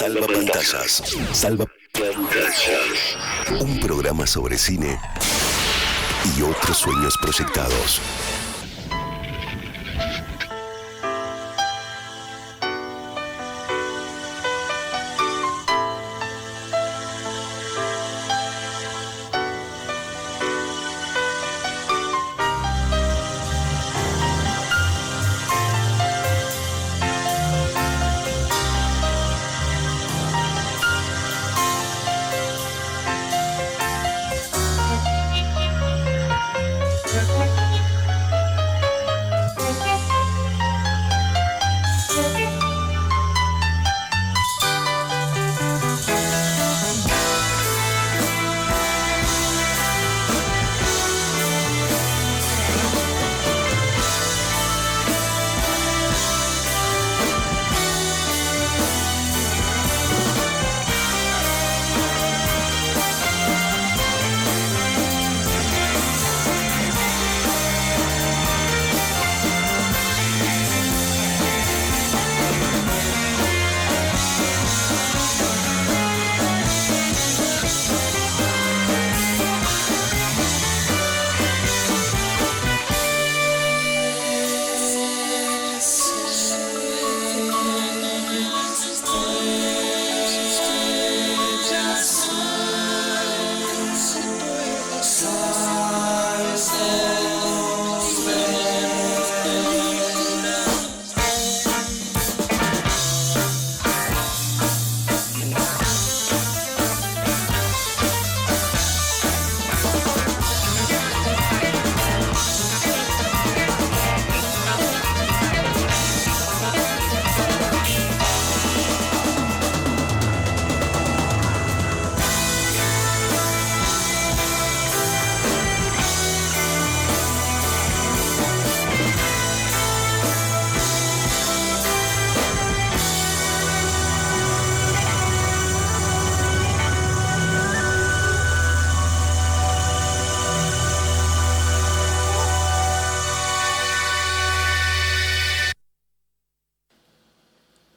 Salva Pantallas. Salva Pantallas. Un programa sobre cine y otros sueños proyectados.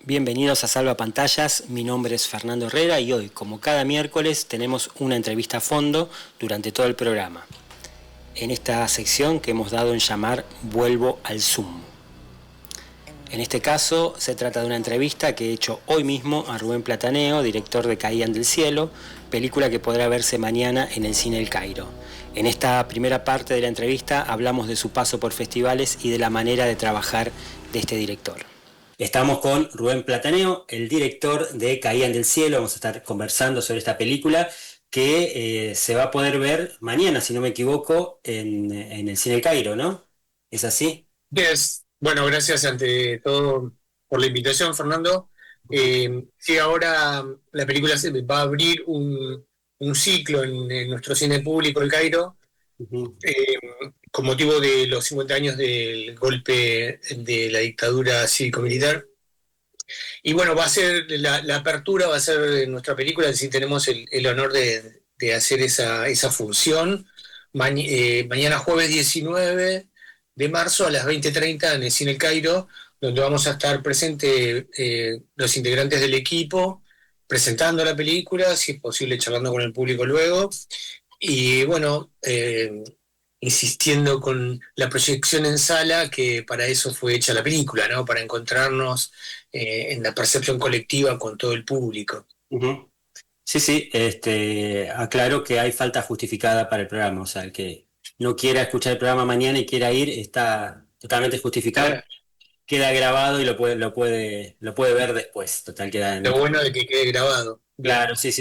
Bienvenidos a Salva Pantallas, mi nombre es Fernando Herrera y hoy, como cada miércoles, tenemos una entrevista a fondo durante todo el programa. En esta sección que hemos dado en llamar Vuelvo al Zoom. En este caso se trata de una entrevista que he hecho hoy mismo a Rubén Plataneo, director de Caían del Cielo, película que podrá verse mañana en el Cine El Cairo. En esta primera parte de la entrevista hablamos de su paso por festivales y de la manera de trabajar de este director. Estamos con Rubén Plataneo, el director de Caían del Cielo. Vamos a estar conversando sobre esta película que se va a poder ver mañana, si no me equivoco, en el Cine El Cairo, ¿no? ¿Es así? Bueno, gracias ante todo por la invitación, Fernando. Sí, ahora la película se va a abrir un ciclo en nuestro cine público El Cairo, con motivo de los 50 años del golpe de la dictadura cívico-militar. Y bueno, va a ser la apertura, va a ser nuestra película, si tenemos el honor de hacer esa función. Mañana jueves 19 de marzo a las 20:30 en el Cine El Cairo, donde vamos a estar presentes los integrantes del equipo, presentando la película, si es posible charlando con el público luego. Y bueno, insistiendo con la proyección en sala, que para eso fue hecha la película, ¿no? Para encontrarnos en la percepción colectiva con todo el público. Uh-huh. Sí, aclaro que hay falta justificada para el programa, o sea, el que no quiera escuchar el programa mañana y quiera ir está totalmente justificado. Queda grabado y lo puede ver después. Total, queda en... Lo bueno de que quede grabado. Claro, sí.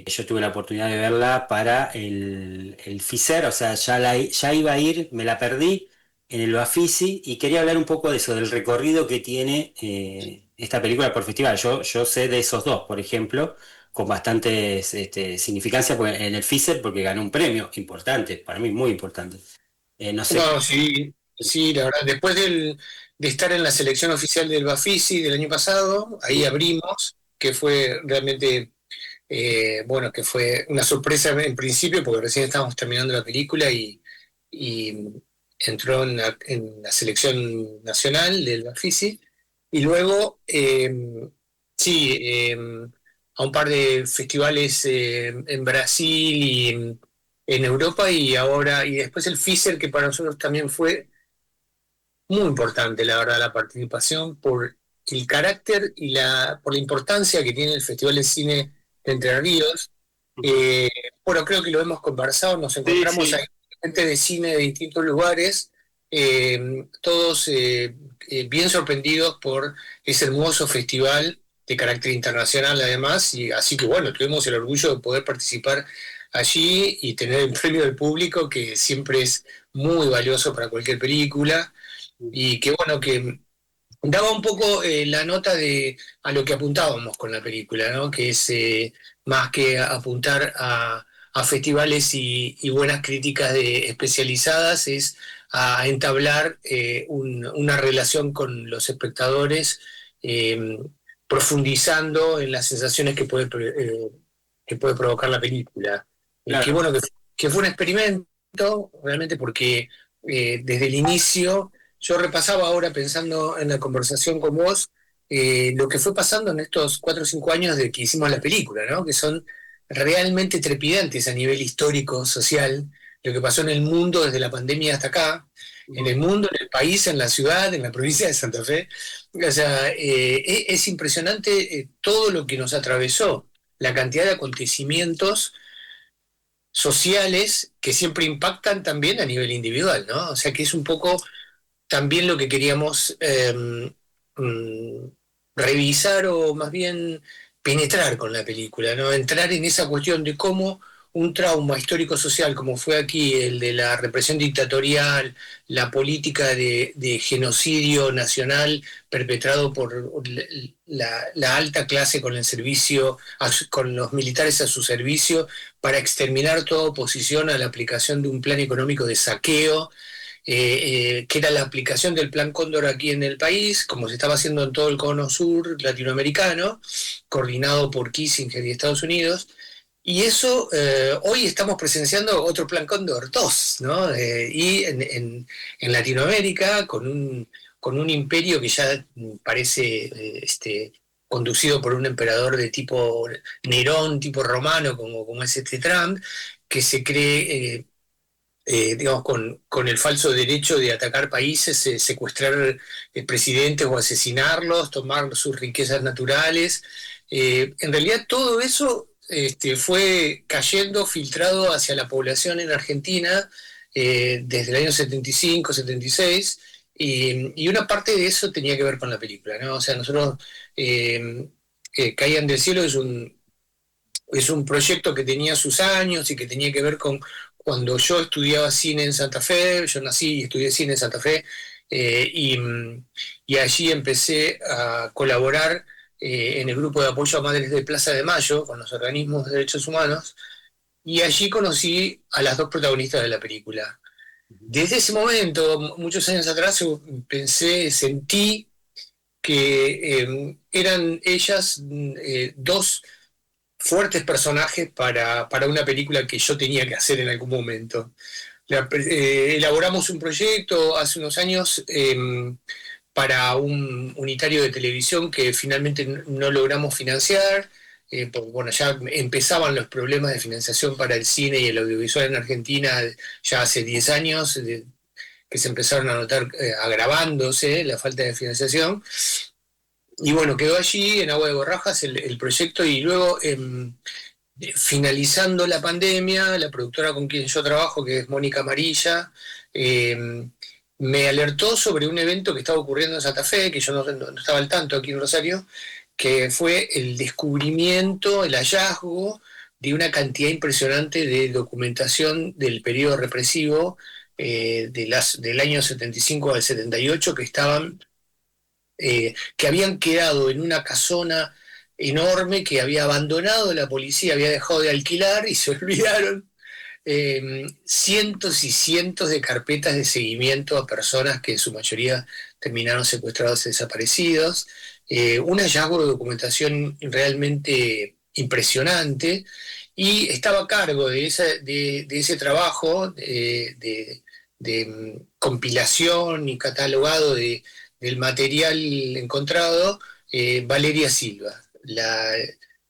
Yo tuve la oportunidad de verla para el FISER, o sea, ya iba a ir, me la perdí en el Bafisi y quería hablar un poco de eso, del recorrido que tiene esta película por festival. Yo sé de esos dos, por ejemplo, con bastante significancia en el FISER porque ganó un premio importante, para mí muy importante. No sé. No, sí, la verdad, después de estar en la selección oficial del Bafisi del año pasado, ahí abrimos, que fue realmente... bueno, que fue una sorpresa en principio porque recién estábamos terminando la película y entró en la selección nacional del Bafisi y luego a un par de festivales en Brasil y en Europa, y después el FISER, que para nosotros también fue muy importante, la verdad, la participación por el carácter y por la importancia que tiene el Festival de Cine de Entre Ríos. Eh, bueno, creo que lo hemos conversado, nos encontramos ahí gente de cine de distintos lugares, todos bien sorprendidos por ese hermoso festival de carácter internacional además, y así que bueno, tuvimos el orgullo de poder participar allí y tener el premio del público, que siempre es muy valioso para cualquier película, y que bueno, que daba un poco la nota a lo que apuntábamos con la película, ¿no? Que es más que apuntar a festivales y buenas críticas especializadas, es a entablar una relación con los espectadores, eh, profundizando en las sensaciones que puede provocar la película. Claro. Que bueno, que fue un experimento, realmente, porque desde el inicio yo repasaba ahora, pensando en la conversación con vos, lo que fue pasando en estos 4 o 5 años de que hicimos la película, ¿no? Que son realmente trepidantes a nivel histórico, social, lo que pasó en el mundo desde la pandemia hasta acá, en el mundo, en el país, en la ciudad, en la provincia de Santa Fe. O sea, es impresionante todo lo que nos atravesó, la cantidad de acontecimientos sociales que siempre impactan también a nivel individual, ¿no? O sea, que es un poco también lo que queríamos mm, revisar, o más bien penetrar con la película, ¿no? Entrar en esa cuestión de cómo un trauma histórico-social, como fue aquí el de la represión dictatorial, la política de genocidio nacional perpetrado por la alta clase con el servicio, con los militares a su servicio, para exterminar toda oposición a la aplicación de un plan económico de saqueo, que era la aplicación del Plan Cóndor aquí en el país, como se estaba haciendo en todo el cono sur latinoamericano, coordinado por Kissinger y Estados Unidos. Y eso, hoy estamos presenciando otro Plan Cóndor 2, ¿no? Y en Latinoamérica, con un imperio que ya parece conducido por un emperador de tipo Nerón, tipo romano, como es Trump, que se cree... digamos, con el falso derecho de atacar países, secuestrar presidentes o asesinarlos, tomar sus riquezas naturales. En realidad todo eso fue cayendo, filtrado hacia la población en Argentina desde el año 75, 76, y una parte de eso tenía que ver con la película, ¿no? O sea, nosotros, Caían del Cielo es un proyecto que tenía sus años y que tenía que ver con cuando yo estudiaba cine en Santa Fe. Yo nací y estudié cine en Santa Fe, y allí empecé a colaborar en el grupo de apoyo a Madres de Plaza de Mayo, con los organismos de derechos humanos, y allí conocí a las dos protagonistas de la película. Desde ese momento, muchos años atrás, yo sentí que eran ellas dos fuertes personajes para una película que yo tenía que hacer en algún momento. Elaboramos un proyecto hace unos años para un unitario de televisión que finalmente no logramos financiar, porque bueno, ya empezaban los problemas de financiación para el cine y el audiovisual en Argentina ya hace 10 años, que se empezaron a notar agravándose la falta de financiación. Y bueno, quedó allí en Agua de Borrajas el proyecto, y luego, finalizando la pandemia, la productora con quien yo trabajo, que es Mónica Amarilla, me alertó sobre un evento que estaba ocurriendo en Santa Fe, que yo no estaba al tanto aquí en Rosario, que fue el descubrimiento, el hallazgo de una cantidad impresionante de documentación del periodo represivo del año 75 al 78, que habían quedado en una casona enorme que había abandonado la policía, había dejado de alquilar, y se olvidaron cientos y cientos de carpetas de seguimiento a personas que en su mayoría terminaron secuestrados y desaparecidos. Un hallazgo de documentación realmente impresionante, y estaba a cargo de ese trabajo de compilación y catalogado del material encontrado, Valeria Silva,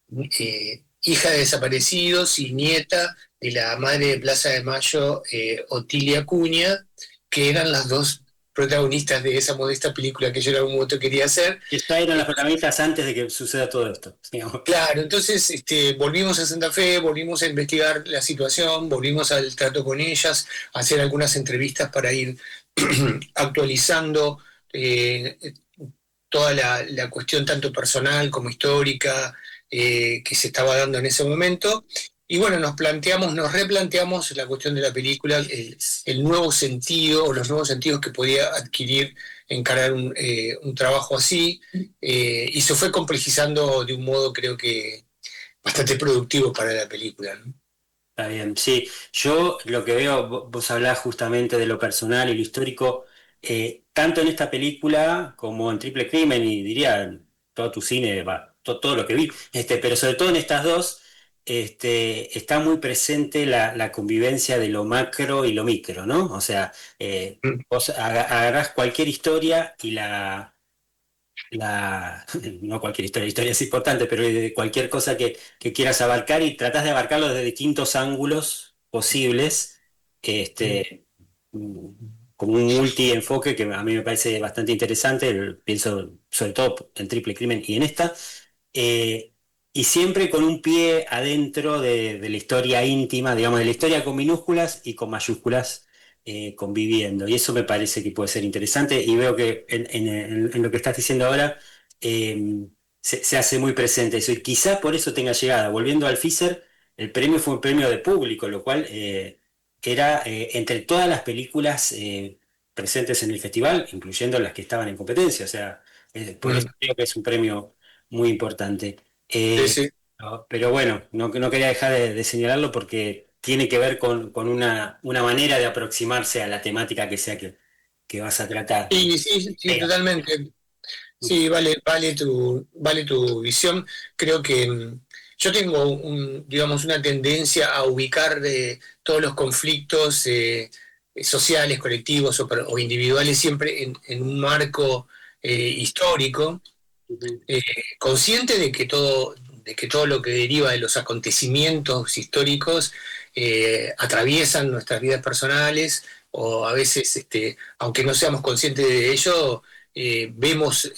hija de desaparecidos y nieta de la madre de Plaza de Mayo, Otilia Acuña, que eran las dos protagonistas de esa modesta película que yo en algún momento quería hacer. Que ya eran las protagonistas antes de que suceda todo esto, digamos. Claro, entonces volvimos a Santa Fe, volvimos a investigar la situación, volvimos al trato con ellas, a hacer algunas entrevistas para ir actualizando eh, toda la cuestión tanto personal como histórica que se estaba dando en ese momento. Y bueno, nos replanteamos la cuestión de la película, el nuevo sentido o los nuevos sentidos que podía adquirir encarar un trabajo así, y se fue complejizando de un modo creo que bastante productivo para la película, ¿no? Está bien, sí. Yo lo que veo, vos hablás justamente de lo personal y lo histórico, tanto en esta película como en Triple Crimen y diría en todo tu cine, todo lo que vi, pero sobre todo en estas dos, está muy presente la convivencia de lo macro y lo micro, ¿no? O sea, Mm. vos agarrás cualquier historia y no cualquier historia es importante, pero de cualquier cosa que quieras abarcar y tratás de abarcarlo desde distintos ángulos posibles, este, mm, como un multi-enfoque que a mí me parece bastante interesante, pienso sobre todo en Triple Crimen y en esta, eh, y siempre con un pie adentro de la historia íntima, digamos, de la historia con minúsculas y con mayúsculas conviviendo. Y eso me parece que puede ser interesante y veo que en lo que estás diciendo ahora se hace muy presente eso. Y quizás por eso tenga llegada. Volviendo al FISER, el premio fue un premio de público, lo cual era entre todas las películas presentes en el festival, incluyendo las que estaban en competencia. O sea, por eso Mm. creo que es un premio muy importante. Sí, Eh, sí. pero bueno, no quería dejar de señalarlo porque tiene que ver con una manera de aproximarse a la temática que sea que vas a tratar. Sí, sí, sí, Sea. totalmente. Sí, vale tu visión. Creo que yo tengo digamos, una tendencia a ubicar todos los conflictos sociales, colectivos o individuales siempre en un marco histórico, Ujú. eh, consciente de que todo lo que deriva de los acontecimientos históricos atraviesan nuestras vidas personales o a veces, aunque no seamos conscientes de ello, vemos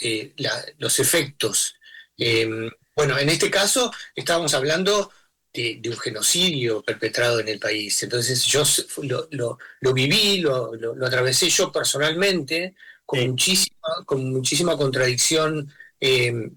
los efectos. Bueno, en este caso estábamos hablando de un genocidio perpetrado en el país. Entonces yo lo viví, lo atravesé yo personalmente Sí. con muchísima contradicción eh,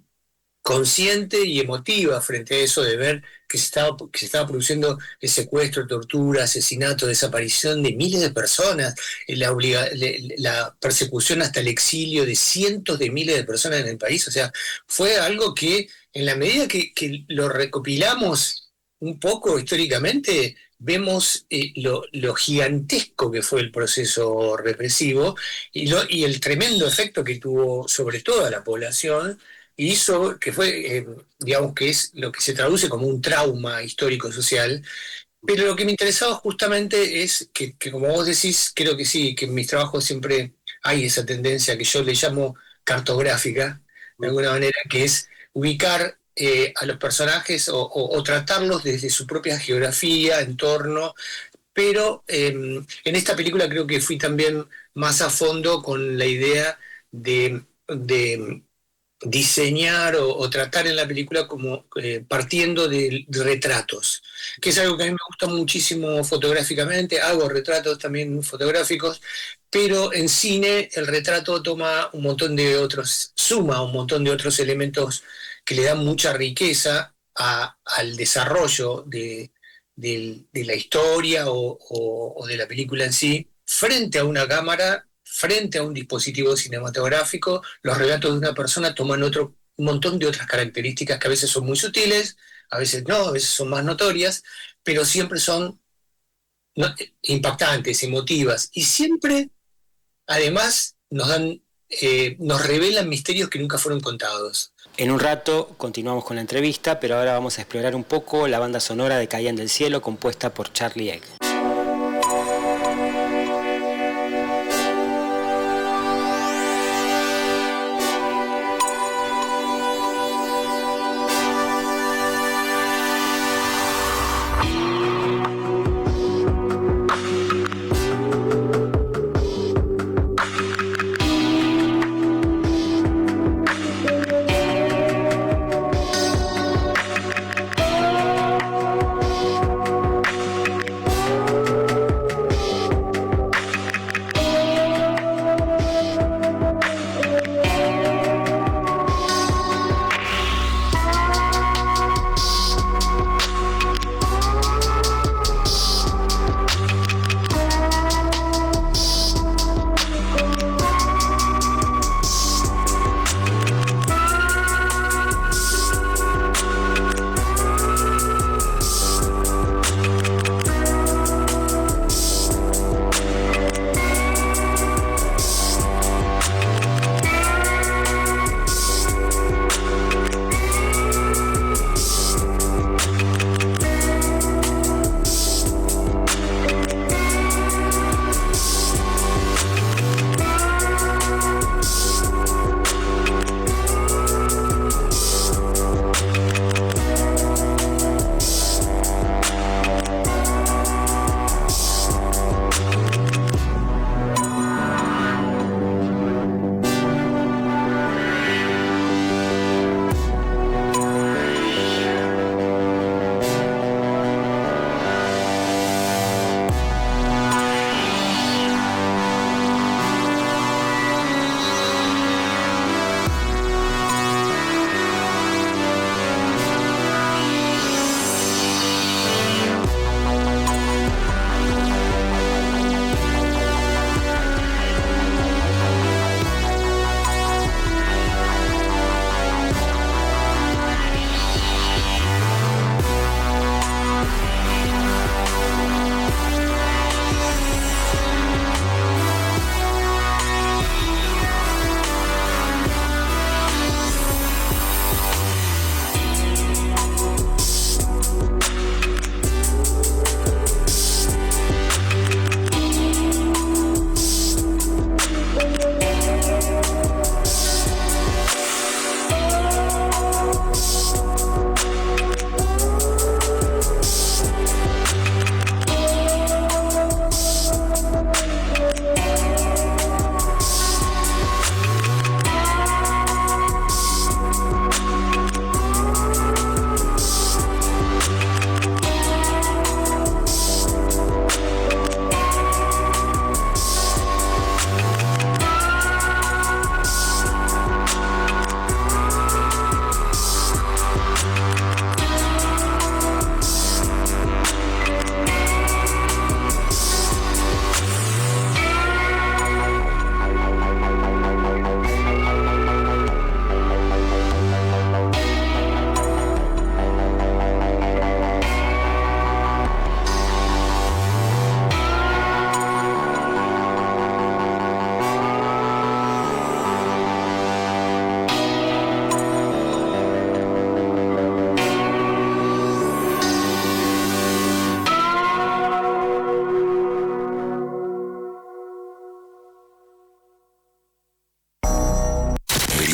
consciente y emotiva frente a eso de ver que se estaba produciendo el secuestro, tortura, asesinato, desaparición de miles de personas, la persecución hasta el exilio de cientos de miles de personas en el país. O sea, fue algo que en la medida que lo recopilamos un poco históricamente, vemos lo gigantesco que fue el proceso represivo y el tremendo efecto que tuvo sobre toda la población y hizo que fue, digamos, que es lo que se traduce como un trauma histórico-social. Pero lo que me interesaba justamente es que, como vos decís, creo que sí, que en mis trabajos siempre hay esa tendencia que yo le llamo cartográfica, de alguna manera, que es ubicar a los personajes o tratarlos desde su propia geografía, entorno, pero en esta película creo que fui también más a fondo con la idea de diseñar o tratar en la película como partiendo de retratos, que es algo que a mí me gusta muchísimo fotográficamente, hago retratos también fotográficos, pero en cine el retrato toma un montón de otros, suma un montón de otros elementos que le dan mucha riqueza al desarrollo de la historia o de la película en sí, frente a una cámara, frente a un dispositivo cinematográfico. Los relatos de una persona toman un montón de otras características que a veces son muy sutiles, a veces no, a veces son más notorias, pero siempre son no, impactantes, emotivas, y siempre, además, nos revelan misterios que nunca fueron contados. En un rato continuamos con la entrevista, pero ahora vamos a explorar un poco la banda sonora de Caían del Cielo, compuesta por Charlie Egg.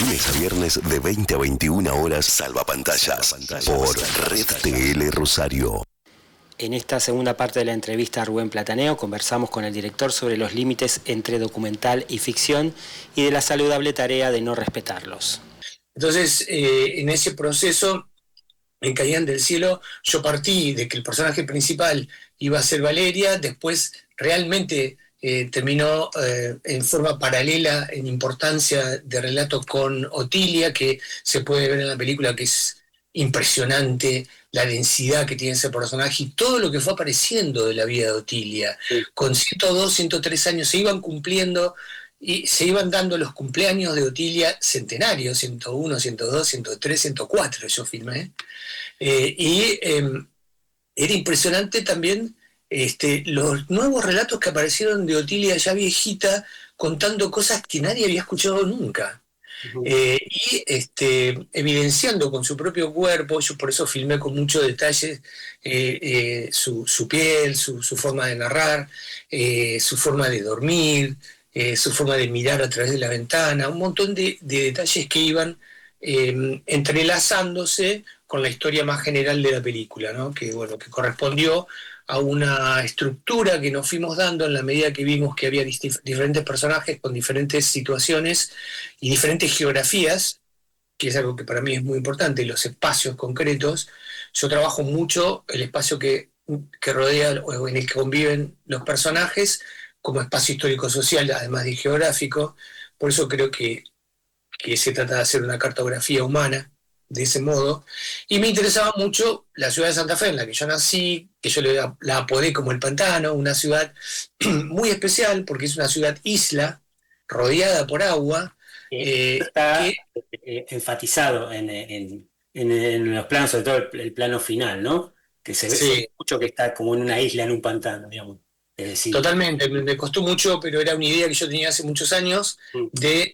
lunes a viernes de 20 a 21 horas, Salvapantallas, por Red TL Rosario. En esta segunda parte de la entrevista a Rubén Plataneo conversamos con el director sobre los límites entre documental y ficción y de la saludable tarea de no respetarlos. Entonces, en ese proceso, en Caían del Cielo, yo partí de que el personaje principal iba a ser Valeria, después realmente terminó en forma paralela en importancia de relato con Otilia, que se puede ver en la película, que es impresionante la densidad que tiene ese personaje y todo lo que fue apareciendo de la vida de Otilia. Sí. Con 102, 103 años se iban cumpliendo y se iban dando los cumpleaños de Otilia centenarios, 101, 102, 103, 104 yo filmé. Era impresionante también los nuevos relatos que aparecieron de Otilia ya viejita, contando cosas que nadie había escuchado nunca. Uh-huh. Evidenciando con su propio cuerpo, yo por eso filmé con mucho detalle su piel, su forma de narrar, su forma de dormir, su forma de mirar a través de la ventana, un montón de detalles que iban entrelazándose con la historia más general de la película, ¿no? Que correspondió a una estructura que nos fuimos dando en la medida que vimos que había diferentes personajes con diferentes situaciones y diferentes geografías, que es algo que para mí es muy importante, los espacios concretos. Yo trabajo mucho el espacio que rodea o en el que conviven los personajes como espacio histórico-social, además de geográfico. Por eso creo que se trata de hacer una cartografía humana de ese modo, y me interesaba mucho la ciudad de Santa Fe, en la que yo nací, que yo la apodé como el Pantano, una ciudad muy especial porque es una ciudad isla, rodeada por agua. Está enfatizado en los planos, sobre todo el plano final, ¿no? Que se ve mucho que está como en una isla, en un pantano, digamos. Totalmente, me costó mucho, pero era una idea que yo tenía hace muchos años de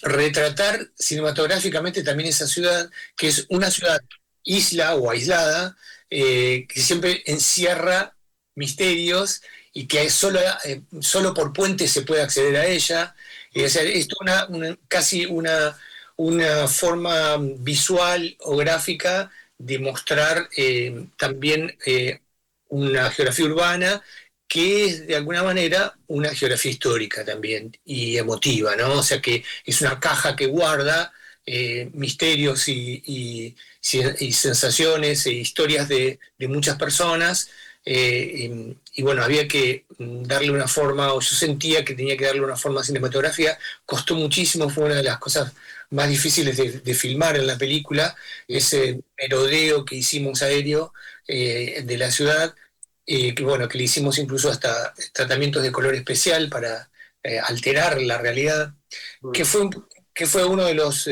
retratar cinematográficamente también esa ciudad, que es una ciudad isla o aislada, que siempre encierra misterios y que solo por puentes se puede acceder a ella. O sea, es casi una forma visual o gráfica de mostrar también una geografía urbana que es de alguna manera una geografía histórica también y emotiva, ¿no? O sea que es una caja que guarda misterios y sensaciones e historias de muchas personas, y bueno, había que darle una forma, o yo sentía que tenía que darle una forma cinematográfica. Costó muchísimo, fue una de las cosas más difíciles de filmar en la película, ese merodeo que hicimos aéreo de la ciudad. Que le hicimos incluso hasta tratamientos de color especial para alterar la realidad, que fue uno de los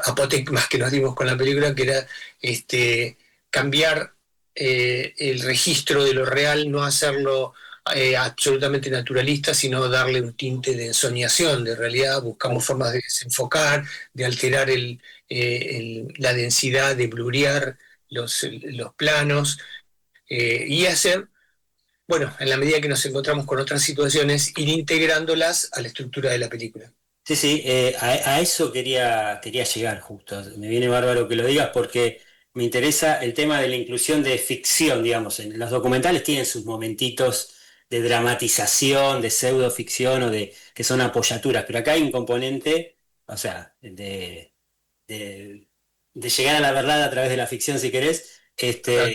apotegmas que nos dimos con la película, que era cambiar el registro de lo real, no hacerlo absolutamente naturalista, sino darle un tinte de ensoñación de realidad. Buscamos formas de desenfocar, de alterar la densidad, de blurear los planos, y hacer, en la medida que nos encontramos con otras situaciones, ir integrándolas a la estructura de la película. Sí, a eso quería llegar justo. Me viene bárbaro que lo digas porque me interesa el tema de la inclusión de ficción, digamos. Los documentales tienen sus momentitos de dramatización, de pseudoficción o que son apoyaturas, pero acá hay un componente, o sea, de llegar a la verdad a través de la ficción, si querés, Claro.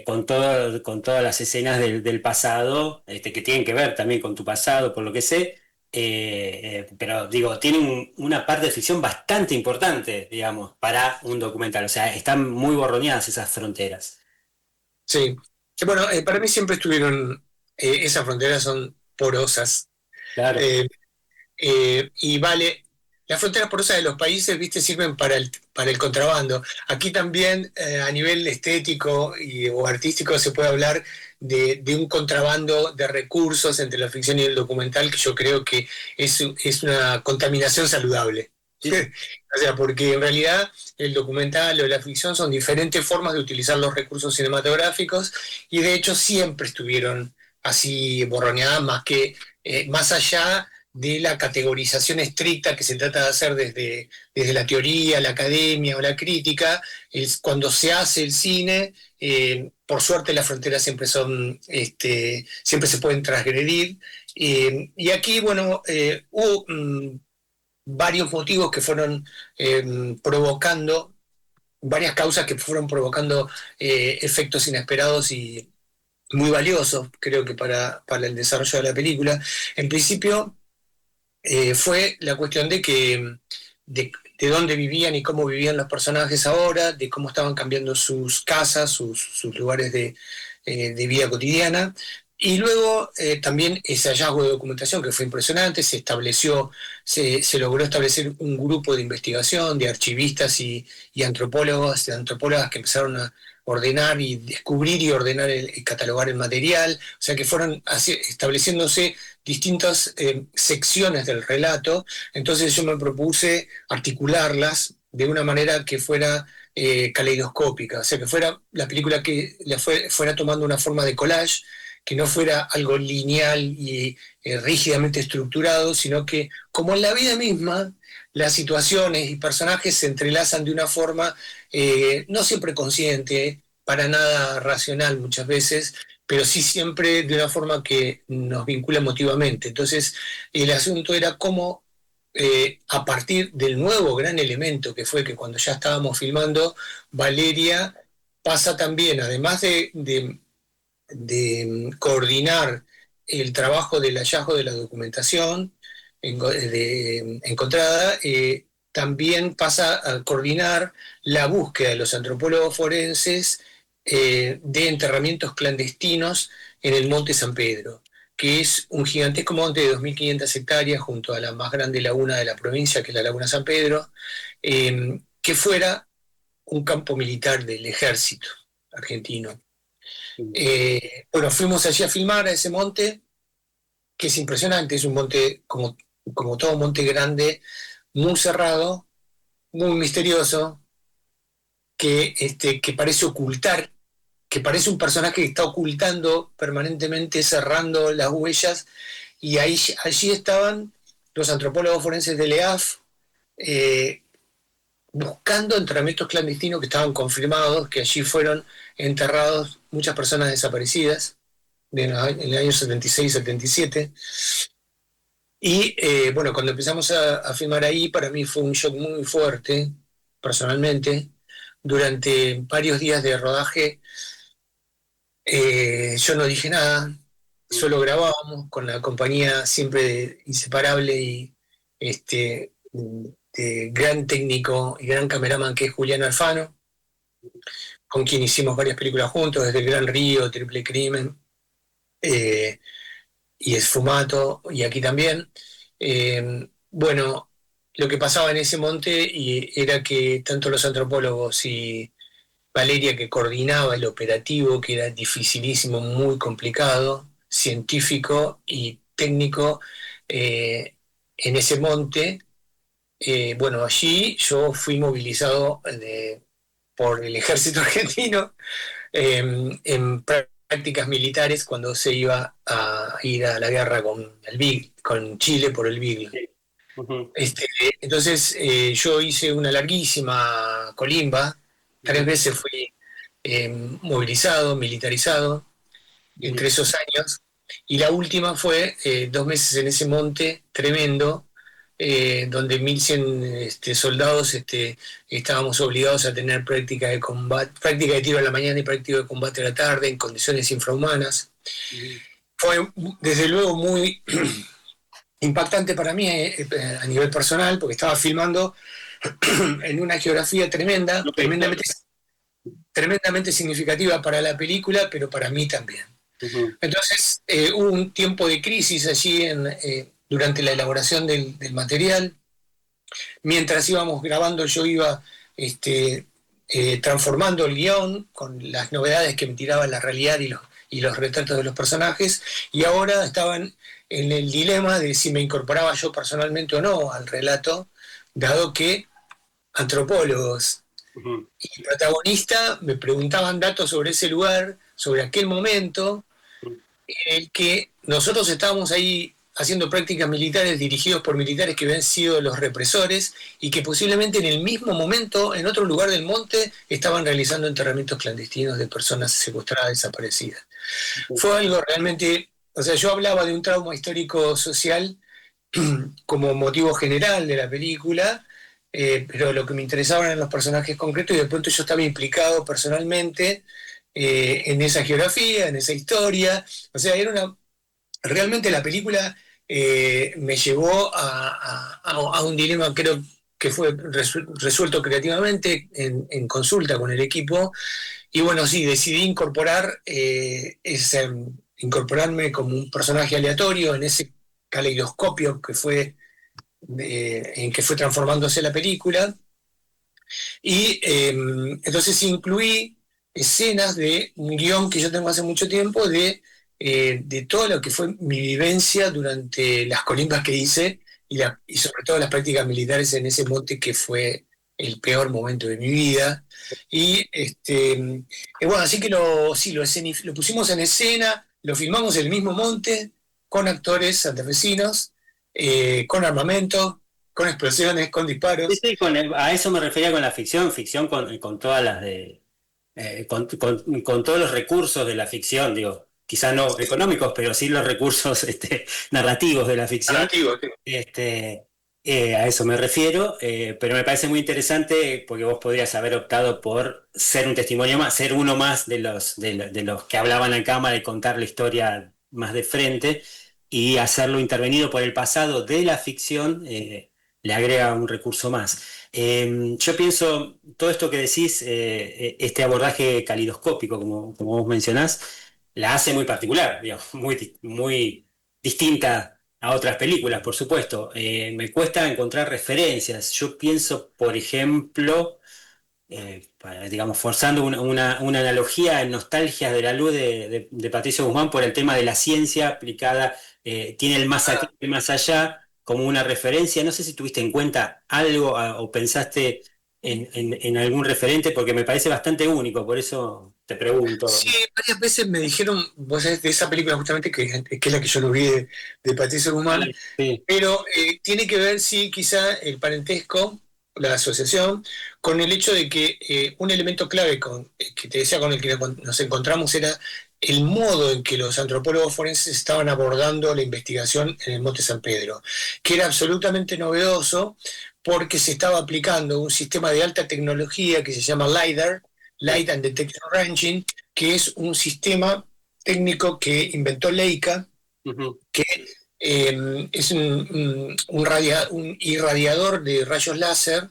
con todas las escenas del pasado, que tienen que ver también con tu pasado, por lo que sé, pero digo, tienen una parte de ficción bastante importante, digamos, para un documental, o sea, están muy borroneadas esas fronteras. Sí, para mí siempre estuvieron, esas fronteras son porosas. Claro. Y las fronteras porosas de los países, viste, sirven para el contrabando. Aquí también, a nivel estético o artístico, se puede hablar de un contrabando de recursos entre la ficción y el documental, que yo creo que es una contaminación saludable. Sí. O sea, porque en realidad el documental o la ficción son diferentes formas de utilizar los recursos cinematográficos, y de hecho siempre estuvieron así borroneada, más allá de la categorización estricta que se trata de hacer desde la teoría, la academia o la crítica. Es cuando se hace el cine, por suerte las fronteras siempre se pueden transgredir. Y aquí, bueno, hubo varios motivos que fueron provocando, varias causas que fueron provocando efectos inesperados y muy valiosos, creo que para el desarrollo de la película. En principio, fue la cuestión de dónde vivían y cómo vivían los personajes ahora, de cómo estaban cambiando sus casas, sus lugares de vida cotidiana. Y luego también ese hallazgo de documentación que fue impresionante, se logró establecer un grupo de investigación de archivistas y antropólogos, de antropólogas que empezaron a ordenar y descubrir y ordenar y catalogar el material, o sea que fueron estableciéndose distintas secciones del relato. Entonces yo me propuse articularlas de una manera que fuera caleidoscópica, o sea que fuera la película que fuera tomando una forma de collage, que no fuera algo lineal y rígidamente estructurado, sino que, como en la vida misma, las situaciones y personajes se entrelazan de una forma no siempre consciente, para nada racional muchas veces, pero sí siempre de una forma que nos vincula emotivamente. Entonces, el asunto era cómo, a partir del nuevo gran elemento que fue que cuando ya estábamos filmando, Valeria pasa también, además de coordinar el trabajo del hallazgo de la documentación encontrada, también pasa a coordinar la búsqueda de los antropólogos forenses de enterramientos clandestinos en el Monte San Pedro, que es un gigantesco monte de 2.500 hectáreas junto a la más grande laguna de la provincia, que es la Laguna San Pedro, que fuera un campo militar del ejército argentino. Bueno, fuimos allí a filmar a ese monte, que es impresionante, es un monte como todo monte grande, muy cerrado, muy misterioso, que parece ocultar, que parece un personaje que está ocultando permanentemente, cerrando las huellas, y allí estaban los antropólogos forenses del EAF, buscando enterramientos clandestinos que estaban confirmados, que allí fueron enterrados muchas personas desaparecidas en el año 76-77. Y bueno, cuando empezamos a filmar ahí, para mí fue un shock muy fuerte, personalmente. Durante varios días de rodaje, yo no dije nada, solo grabábamos con la compañía siempre inseparable y de gran técnico y gran cameraman que es Julián Alfano, con quien hicimos varias películas juntos, desde El Gran Río, Triple Crimen, y Esfumato, y aquí también. Bueno, lo que pasaba en ese monte era que tanto los antropólogos y Valeria, que coordinaba el operativo, que era dificilísimo, muy complicado, científico y técnico, en ese monte, bueno, allí yo fui movilizado por el ejército argentino en prácticas militares cuando se iba a ir a la guerra con Chile por el Beagle. Uh-huh. Entonces yo hice una larguísima colimba, 3 veces fui movilizado, militarizado, entre esos años, y la última fue 2 meses en ese monte tremendo, donde 1.100 soldados estábamos obligados a tener práctica de combate, práctica de tiro a la mañana y práctica de combate a la tarde, en condiciones infrahumanas. Fue desde luego muy impactante para mí a nivel personal, porque estaba filmando en una geografía tremenda, tremendamente significativa para la película, pero para mí también. Uh-huh. Entonces hubo un tiempo de crisis allí durante la elaboración del material. Mientras íbamos grabando, yo iba transformando el guión con las novedades que me tiraba la realidad y los retratos de los personajes, y ahora estaban en el dilema de si me incorporaba yo personalmente o no al relato, dado que antropólogos y protagonista me preguntaban datos sobre ese lugar, sobre aquel momento, en el que nosotros estábamos ahí haciendo prácticas militares dirigidos por militares que habían sido los represores y que posiblemente en el mismo momento, en otro lugar del monte, estaban realizando enterramientos clandestinos de personas secuestradas, desaparecidas. Fue algo realmente, o sea, yo hablaba de un trauma histórico-social como motivo general de la película, pero lo que me interesaban eran los personajes concretos y de pronto yo estaba implicado personalmente en esa geografía, en esa historia. O sea, realmente la película me llevó a un dilema, creo que fue resuelto creativamente en consulta con el equipo. Y bueno, sí, decidí incorporarme como un personaje aleatorio en ese caleidoscopio en que fue transformándose la película. Y entonces incluí escenas de un guión que yo tengo hace mucho tiempo de todo lo que fue mi vivencia durante las colimbas que hice y sobre todo las prácticas militares en ese monte que fue el peor momento de mi vida. Y bueno, así que lo pusimos en escena, lo filmamos en el mismo monte, con actores santafesinos, con armamento, con explosiones, con disparos. Sí, a eso me refería con la ficción con todas las de con todos los recursos de la ficción, digo, quizás no económicos, pero sí los recursos narrativos de la ficción. Narrativo, sí. A eso me refiero, pero me parece muy interesante porque vos podrías haber optado por ser un testimonio más, ser uno más de los que hablaban a cámara y contar la historia más de frente y hacerlo intervenido por el pasado de la ficción. Le agrega un recurso más. Yo pienso, todo esto que decís, este abordaje calidoscópico, como vos mencionás, la hace muy particular, digamos, muy distinta a otras películas, por supuesto. Me cuesta encontrar referencias. Yo pienso, por ejemplo, digamos, forzando una analogía en Nostalgias de la Luz de Patricio Guzmán por el tema de la ciencia aplicada, tiene el más acá y el más allá como una referencia. No sé si tuviste en cuenta algo o pensaste en algún referente, porque me parece bastante único, por eso te pregunto. Sí, varias veces me dijeron, vos sabés, de esa película justamente, que es la que yo no vi de Patricio Guzmán, Sí. pero tiene que ver, sí, quizá el parentesco, la asociación, con el hecho de que un elemento clave que te decía con el que nos encontramos era el modo en que los antropólogos forenses estaban abordando la investigación en el Monte San Pedro, que era absolutamente novedoso porque se estaba aplicando un sistema de alta tecnología que se llama LiDAR, Light and Detection Ranging, que es un sistema técnico que inventó Leica, que es un irradiador de rayos láser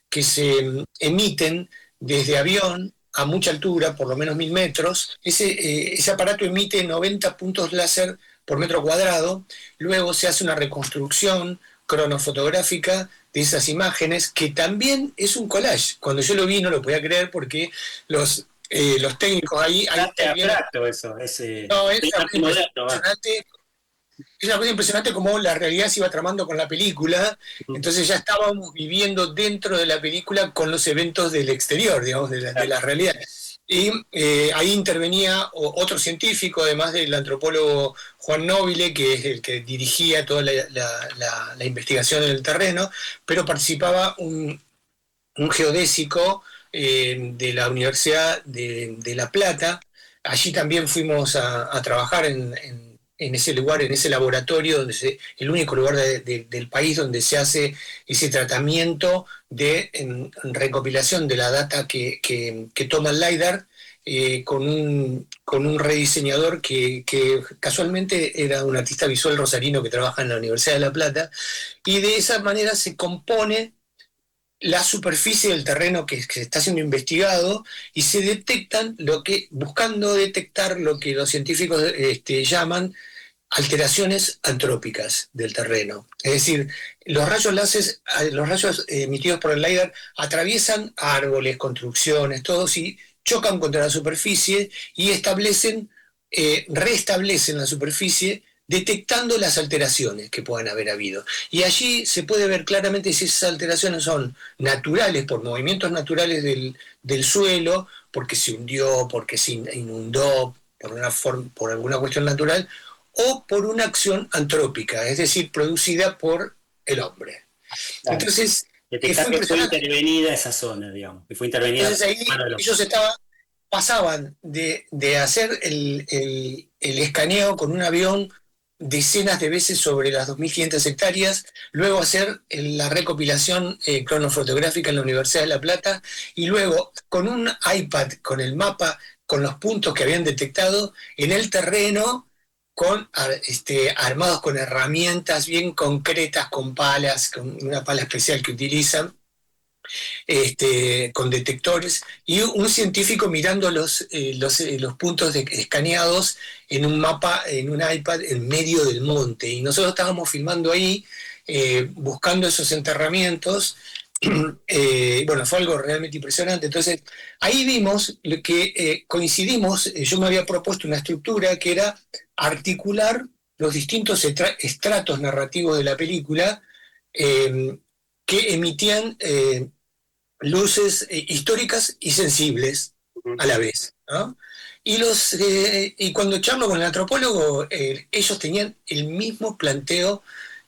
que se emiten desde avión a mucha altura, por lo menos 1000 metros. Ese aparato emite 90 puntos láser por metro cuadrado, luego se hace una reconstrucción cronofotográfica de esas imágenes, que también es un collage. Cuando yo lo vi no lo podía creer porque los técnicos ahí... Abstracto eso, no, es impresionante. Es una cosa impresionante cómo la realidad se iba tramando con la película, entonces ya estábamos viviendo dentro de la película con los eventos del exterior, digamos, de la realidad. Y ahí intervenía otro científico, además del antropólogo Juan Nobile, que es el que dirigía toda la investigación en el terreno, pero participaba un geodésico de la Universidad de La Plata. Allí también fuimos a trabajar en ese lugar, en ese laboratorio, el único lugar del país donde se hace ese tratamiento de recopilación de la data que toma el LiDAR, con un rediseñador que casualmente era un artista visual rosarino que trabaja en la Universidad de La Plata, y de esa manera se compone la superficie del terreno que está siendo investigado y se detectan buscando detectar lo que los científicos llaman alteraciones antrópicas del terreno. Es decir, los rayos emitidos por el LiDAR atraviesan árboles, construcciones, todos, y chocan contra la superficie y restablecen la superficie, detectando las alteraciones que puedan haber habido. Y allí se puede ver claramente si esas alteraciones son naturales, por movimientos naturales del suelo, porque se hundió, porque se inundó, por alguna cuestión natural, o por una acción antrópica, es decir, producida por el hombre. Claro. Entonces, detectar que fue intervenida esa zona, digamos, que fue intervenida. Entonces ahí ellos pasaban de hacer el escaneo con un avión decenas de veces sobre las 2.500 hectáreas, luego hacer la recopilación cronofotográfica en la Universidad de La Plata, y luego con un iPad, con el mapa, con los puntos que habían detectado en el terreno, armados con herramientas bien concretas, con palas, con una pala especial que utilizan, con detectores, y un científico mirando los puntos escaneados en un mapa, en un iPad, en medio del monte. Y nosotros estábamos filmando ahí, buscando esos enterramientos. Bueno, fue algo realmente impresionante. Entonces, ahí vimos que coincidimos. Yo me había propuesto una estructura que era articular los distintos estratos narrativos de la película, que emitían luces históricas y sensibles a la vez, ¿no? Y cuando charlo con el antropólogo, ellos tenían el mismo planteo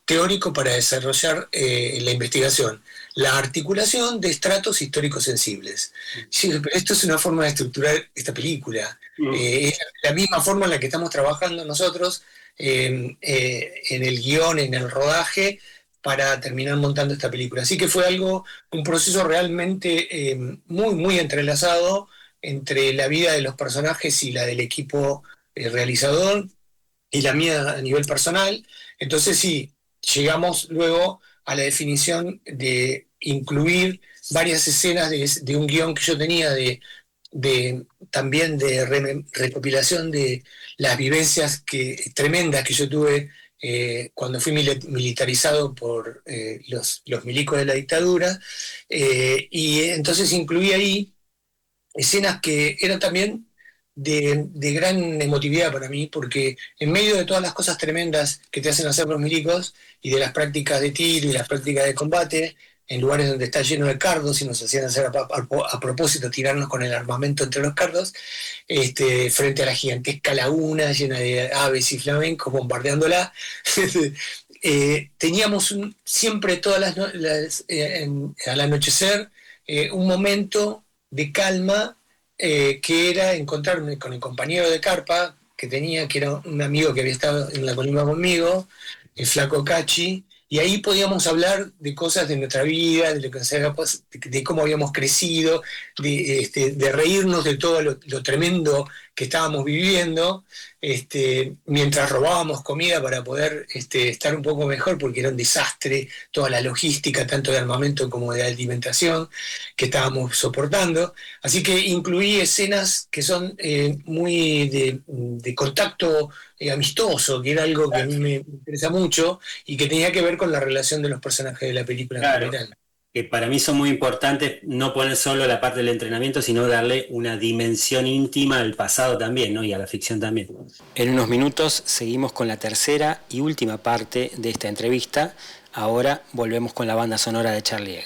teórico para desarrollar la investigación: la articulación de estratos históricos sensibles. Sí, pero esto es una forma de estructurar esta película. Es la misma forma en la que estamos trabajando nosotros en el guión, en el rodaje, para terminar montando esta película. Así que fue un proceso realmente muy, muy entrelazado entre la vida de los personajes y la del equipo realizador, y la mía a nivel personal. Entonces sí, llegamos luego a la definición de incluir varias escenas de un guión que yo tenía también de recopilación de las vivencias tremendas que yo tuve cuando fui militarizado por los milicos de la dictadura, y entonces incluí ahí escenas que eran también de gran emotividad para mí, porque en medio de todas las cosas tremendas que te hacen hacer los milicos, y de las prácticas de tiro y las prácticas de combate, en lugares donde está lleno de cardos y nos hacían hacer a propósito tirarnos con el armamento entre los cardos, frente a la gigantesca laguna llena de aves y flamencos bombardeándola, teníamos siempre al anochecer un momento de calma, que era encontrarme con el compañero de carpa que tenía, que era un amigo que había estado en la colima conmigo, el flaco Cachi, y ahí podíamos hablar de cosas de nuestra vida, de cómo habíamos crecido, de reírnos de todo lo tremendo que estábamos viviendo, mientras robábamos comida para poder estar un poco mejor, porque era un desastre toda la logística, tanto de armamento como de alimentación, que estábamos soportando. Así que incluí escenas que son muy de contacto amistoso, que era algo que a mí me interesa mucho y que tenía que ver con la relación de los personajes de la película en general. Que para mí son muy importantes, no poner solo la parte del entrenamiento, sino darle una dimensión íntima al pasado también, ¿no? Y a la ficción también. En unos minutos seguimos con la tercera y última parte de esta entrevista. Ahora volvemos con la banda sonora de Charlie Egg.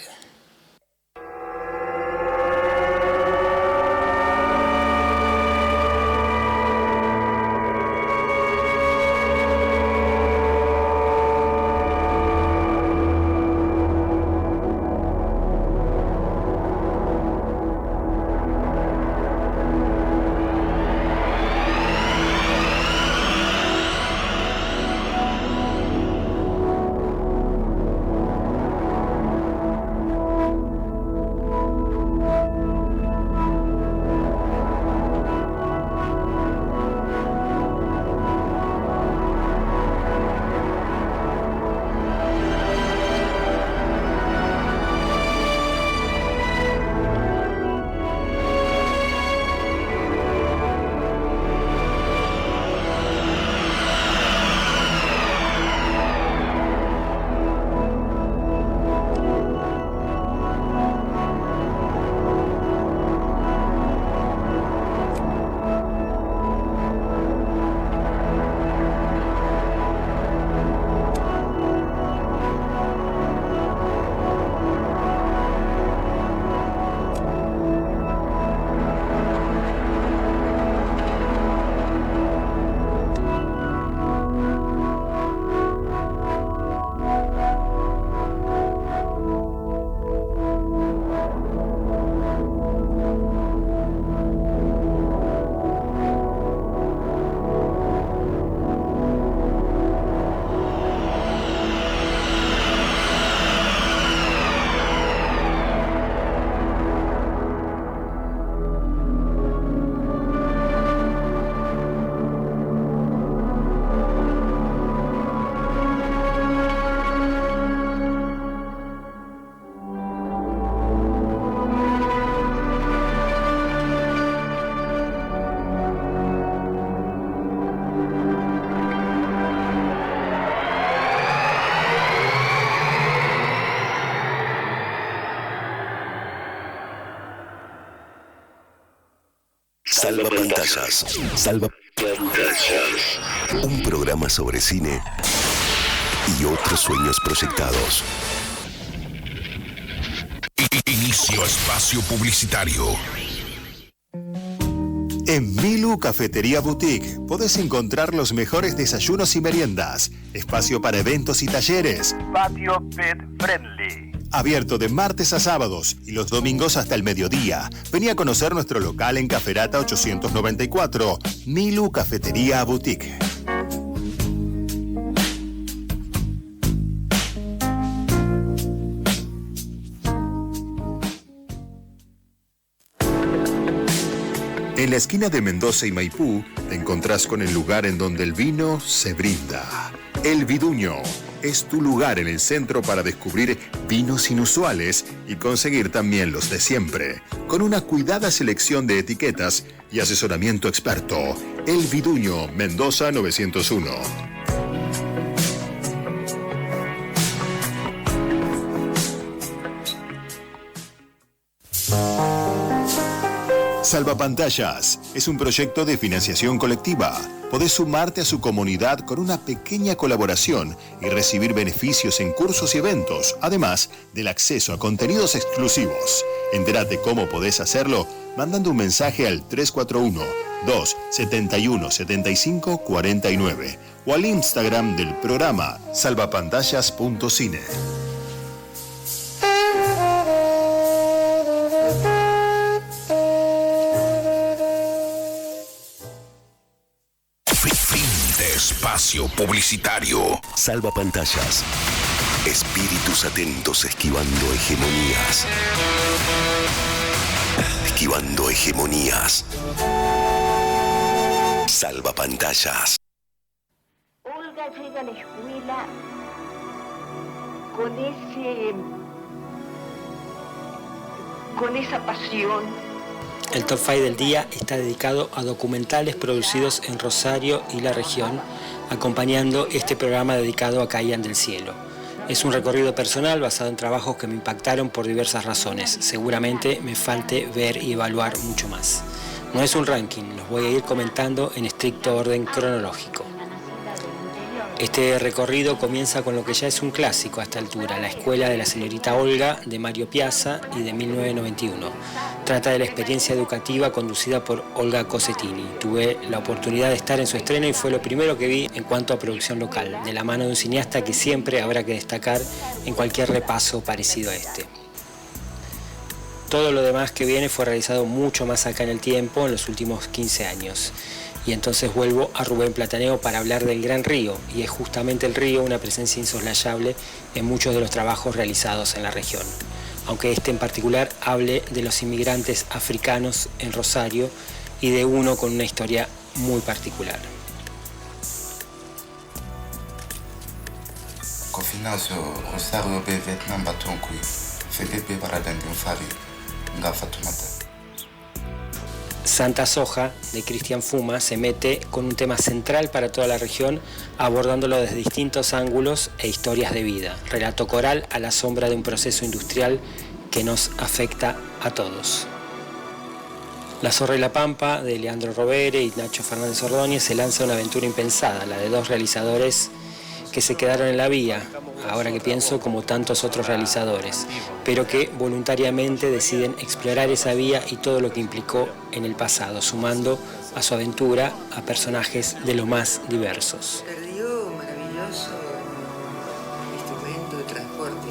Salvapantallas. Salvapantallas. Un programa sobre cine y otros sueños proyectados. Inicio espacio publicitario. En Milu Cafetería Boutique podés encontrar los mejores desayunos y meriendas, espacio para eventos y talleres, patio pet friendly. Abierto de martes a sábados y los domingos hasta el mediodía. Vení a conocer nuestro local en Caferata 894, Milu Cafetería Boutique. En la esquina de Mendoza y Maipú, te encontrás con el lugar en donde el vino se brinda. El Viduño es tu lugar en el centro para descubrir vinos inusuales y conseguir también los de siempre. Con una cuidada selección de etiquetas y asesoramiento experto. El Viduño, Mendoza 901. Salvapantallas es un proyecto de financiación colectiva. Podés sumarte a su comunidad con una pequeña colaboración y recibir beneficios en cursos y eventos, además del acceso a contenidos exclusivos. Entérate cómo podés hacerlo mandando un mensaje al 341-271-7549 o al Instagram del programa salvapantallas.cine. Espacio publicitario. Salvapantallas. Espíritus atentos esquivando hegemonías. Esquivando hegemonías. Salvapantallas. Olga llega a la escuela con esa pasión. El Top 5 del día está dedicado a documentales producidos en Rosario y la región, acompañando este programa dedicado a Caían del Cielo. Es un recorrido personal basado en trabajos que me impactaron por diversas razones. Seguramente me falte ver y evaluar mucho más. No es un ranking, los voy a ir comentando en estricto orden cronológico. Este recorrido comienza con lo que ya es un clásico a esta altura, La Escuela de la Señorita Olga, de Mario Piazza y de 1991. Trata de la experiencia educativa conducida por Olga Cosentini. Tuve la oportunidad de estar en su estreno y fue lo primero que vi en cuanto a producción local, de la mano de un cineasta que siempre habrá que destacar en cualquier repaso parecido a este. Todo lo demás que viene fue realizado mucho más acá en el tiempo, en los últimos 15 años. Y entonces vuelvo a Rubén Plataneo para hablar del Gran Río, y es justamente el río una presencia insoslayable en muchos de los trabajos realizados en la región. Aunque este en particular hable de los inmigrantes africanos en Rosario y de uno con una historia muy particular. Confinazo Rosario be Vietnam batonkui, Felipe Baradandin Fari, Ngafatumata. Santa Soja, de Cristian Fuma, se mete con un tema central para toda la región, abordándolo desde distintos ángulos e historias de vida. Relato coral a la sombra de un proceso industrial que nos afecta a todos. La Zorra y la Pampa, de Leandro Rovere y Nacho Fernández Ordóñez, se lanza una aventura impensada, la de dos realizadores que se quedaron en la vía, ahora que pienso como tantos otros realizadores, pero que voluntariamente deciden explorar esa vía y todo lo que implicó en el pasado, sumando a su aventura a personajes de lo más diversos. El río, maravilloso instrumento de transporte.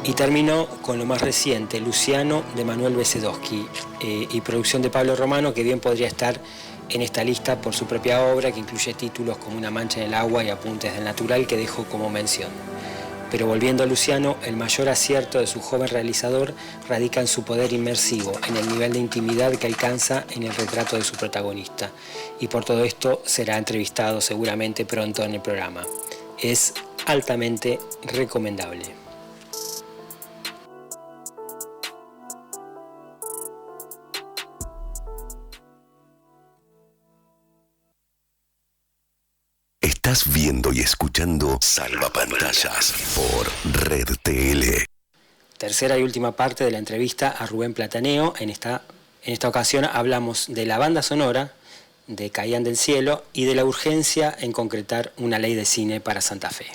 Y terminó con lo más reciente, Luciano, de Manuel Besedowski, y producción de Pablo Romano, que bien podría estar en esta lista por su propia obra, que incluye títulos como Una mancha en el agua y Apuntes del natural, que dejo como mención. Pero volviendo a Luciano, el mayor acierto de su joven realizador radica en su poder inmersivo, en el nivel de intimidad que alcanza en el retrato de su protagonista. Y por todo esto será entrevistado seguramente pronto en el programa. Es altamente recomendable. Estás viendo y escuchando Salvapantallas por Red TL. Tercera y última parte de la entrevista a Rubén Plataneo en esta En esta ocasión hablamos de la banda sonora, de Caían del Cielo y de la urgencia en concretar una ley de cine para Santa Fe.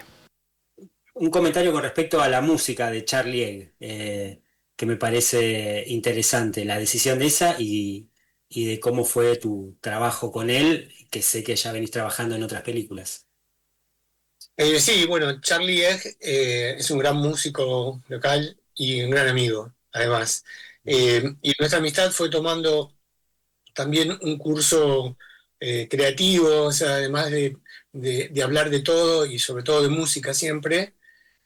Un comentario con respecto a la música de Charlie Egg, que me parece interesante, la decisión de esa y de cómo fue tu trabajo con él, que sé que ya venís trabajando en otras películas. Sí, bueno, Charlie Egg es un gran músico local y un gran amigo, además. Y nuestra amistad fue tomando también un curso creativo, o sea, además de hablar de todo y sobre todo de música siempre.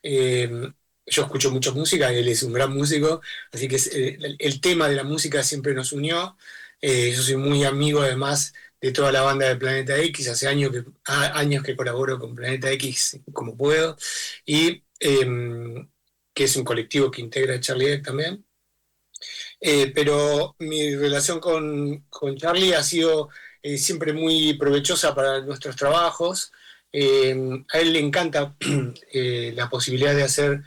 Yo escucho mucha música, él es un gran músico, así que el tema de la música siempre nos unió. Yo soy muy amigo además de toda la banda de Planeta X, hace años que colaboro con Planeta X como puedo, y que es un colectivo que integra Charlie Egg también. Pero mi relación con Charlie ha sido siempre muy provechosa para nuestros trabajos. A él le encanta la posibilidad de hacer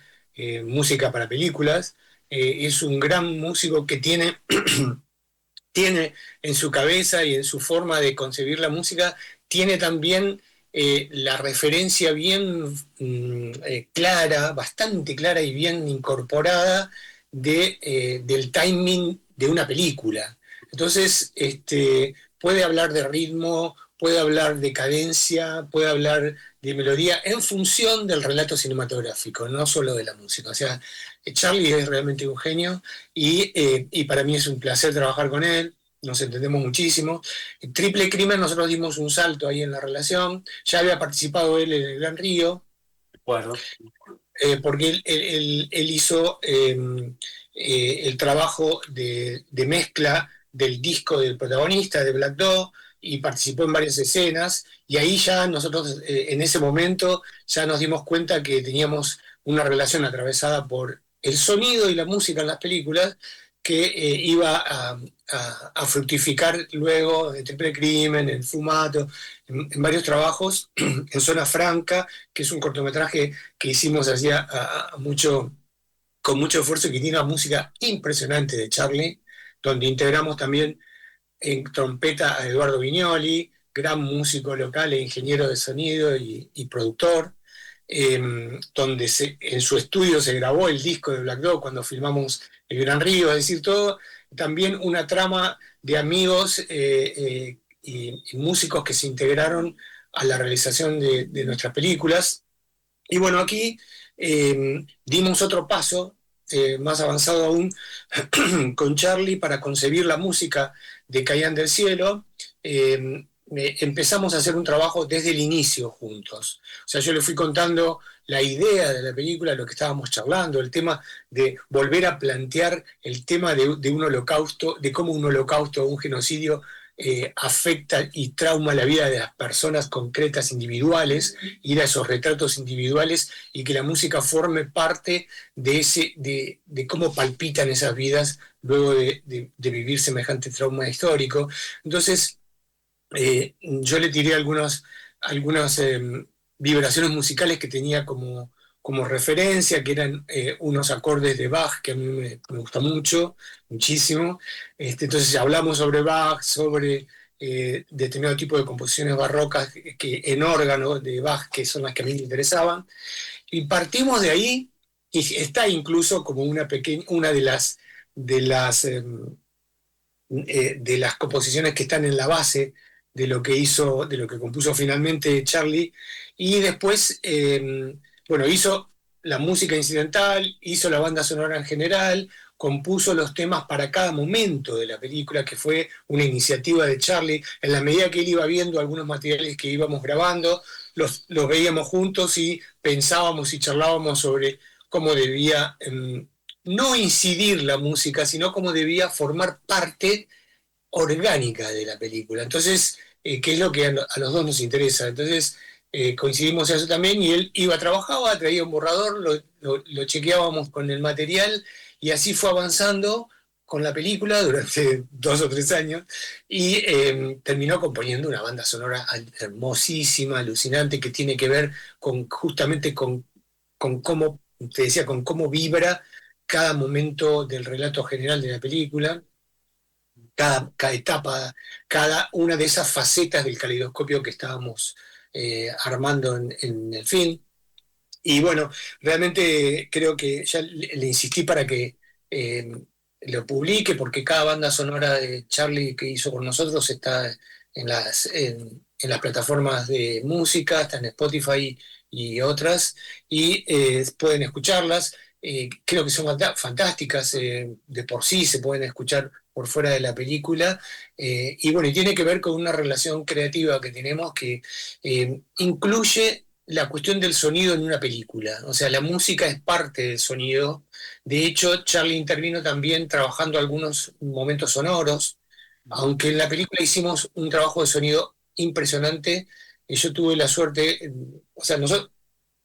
música para películas. Es un gran músico que tiene en su cabeza y en su forma de concebir la música, tiene también la referencia bien clara, bastante clara y bien incorporada del timing de una película. Entonces, puede hablar de ritmo, puede hablar de cadencia, puede hablar de melodía en función del relato cinematográfico, no solo de la música. O sea, Charlie es realmente un genio y para mí es un placer trabajar con él, nos entendemos muchísimo. En Triple Crimen nosotros dimos un salto ahí en la relación, ya había participado él en el Gran Río, Bueno. porque él hizo el trabajo de mezcla del disco del protagonista, de Black Dog, y participó en varias escenas, y ahí ya nosotros en ese momento ya nos dimos cuenta que teníamos una relación atravesada por el sonido y la música en las películas que iba a fructificar luego en Triple Crimen, en Fumato, en varios trabajos, en Zona Franca, que es un cortometraje que hicimos hacía con mucho esfuerzo y que tiene una música impresionante de Charlie, donde integramos también en trompeta a Eduardo Vignoli, gran músico local e ingeniero de sonido y productor, donde en su estudio se grabó el disco de Black Dog cuando filmamos El Gran Río, es decir, todo también una trama de amigos y músicos que se integraron a la realización de nuestras películas. Y bueno, aquí dimos otro paso, más avanzado aún, con Charlie para concebir la música de Caían del Cielo. Empezamos a hacer un trabajo desde el inicio juntos. O sea, yo le fui contando la idea de la película, lo que estábamos charlando, el tema de volver a plantear el tema de un holocausto, de cómo un holocausto o un genocidio afecta y trauma la vida de las personas concretas, individuales, ir a esos retratos individuales y que la música forme parte de cómo palpitan esas vidas luego de vivir semejante trauma histórico. Entonces, yo le tiré algunas vibraciones musicales que tenía como referencia, que eran unos acordes de Bach, que a mí me gusta muchísimo. Entonces hablamos sobre Bach, sobre determinado tipo de composiciones barrocas en órgano de Bach, que son las que a mí me interesaban. Y partimos de ahí, y está incluso como una de las composiciones que están en la base de lo que compuso finalmente Charlie, y después, hizo la música incidental, hizo la banda sonora en general, compuso los temas para cada momento de la película, que fue una iniciativa de Charlie. En la medida que él iba viendo algunos materiales que íbamos grabando, los veíamos juntos y pensábamos y charlábamos sobre cómo debía no incidir la música, sino cómo debía formar parte orgánica de la película. Entonces, que es lo que a los dos nos interesa. Entonces, coincidimos en eso también, y él trabajaba, traía un borrador, lo chequeábamos con el material, y así fue avanzando con la película durante 2 o 3 años, y terminó componiendo una banda sonora hermosísima, alucinante, que tiene que ver justamente con cómo, te decía, con cómo vibra cada momento del relato general de la película. cada etapa, cada una de esas facetas del caleidoscopio que estábamos armando en el film. Y bueno, realmente creo que ya le insistí para que lo publique, porque cada banda sonora de Charlie que hizo con nosotros está en las plataformas de música, está en Spotify y otras, y pueden escucharlas. Creo que son fantásticas, de por sí se pueden escuchar por fuera de la película, y bueno, y tiene que ver con una relación creativa que tenemos que incluye la cuestión del sonido en una película. O sea, la música es parte del sonido. De hecho, Charlie intervino también trabajando algunos momentos sonoros, aunque en la película hicimos un trabajo de sonido impresionante, y yo tuve la suerte, o sea,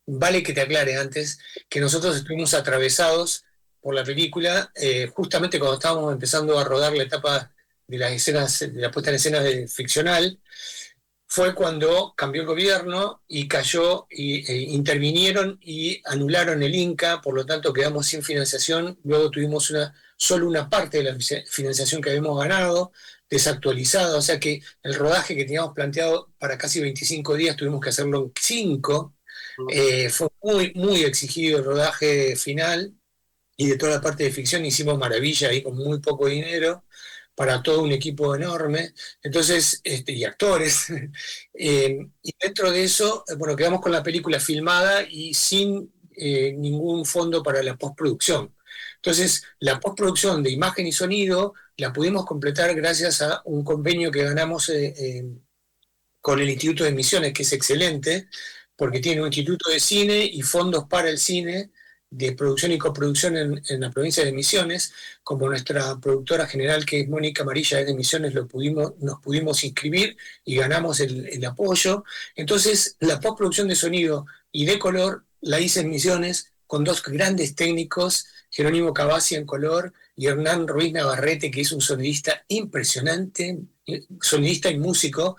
vale que te aclare antes, que nosotros estuvimos atravesados por la película, justamente cuando estábamos empezando a rodar la etapa de las escenas, de la puesta en escena ficcional. Fue cuando cambió el gobierno y cayó, intervinieron y anularon el Inca, por lo tanto quedamos sin financiación. Luego tuvimos solo una parte de la financiación que habíamos ganado, desactualizada, o sea que el rodaje que teníamos planteado para casi 25 días tuvimos que hacerlo en 5. Fue muy, muy exigido el rodaje final, y de toda la parte de ficción hicimos maravilla ahí con muy poco dinero, para todo un equipo enorme, entonces, y actores. Y dentro de eso, bueno, quedamos con la película filmada y sin ningún fondo para la postproducción. Entonces, la postproducción de imagen y sonido la pudimos completar gracias a un convenio que ganamos con el Instituto de Misiones, que es excelente, porque tiene un instituto de cine y fondos para el cine, de producción y coproducción en la provincia de Misiones. Como nuestra productora general, que es Mónica Amarilla, es de Misiones, nos pudimos inscribir y ganamos el apoyo. Entonces, la postproducción de sonido y de color la hice en Misiones con 2 grandes técnicos, Jerónimo Cavazzi en color y Hernán Ruiz Navarrete, que es un sonidista impresionante, sonidista y músico,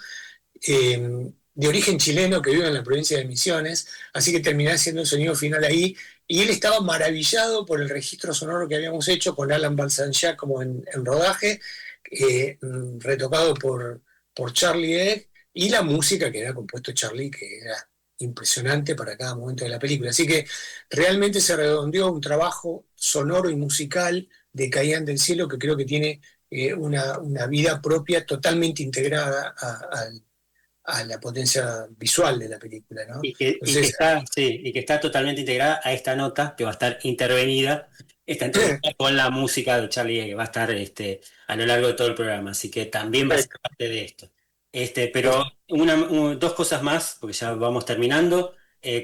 de origen chileno, que vive en la provincia de Misiones, así que terminé haciendo el sonido final ahí, y él estaba maravillado por el registro sonoro que habíamos hecho con Alan Balsanchak como en rodaje, retocado por Charlie Egg, y la música que había compuesto Charlie, que era impresionante para cada momento de la película. Así que realmente se redondeó un trabajo sonoro y musical de Caían del Cielo, que creo que tiene una vida propia totalmente integrada a la potencia visual de la película, ¿no? Y que está totalmente integrada a esta nota, que va a estar intervenida, esta entrevista con la música de Charlie, que va a estar a lo largo de todo el programa, así que también va a ser parte de esto. Pero 2 cosas más, porque ya vamos terminando.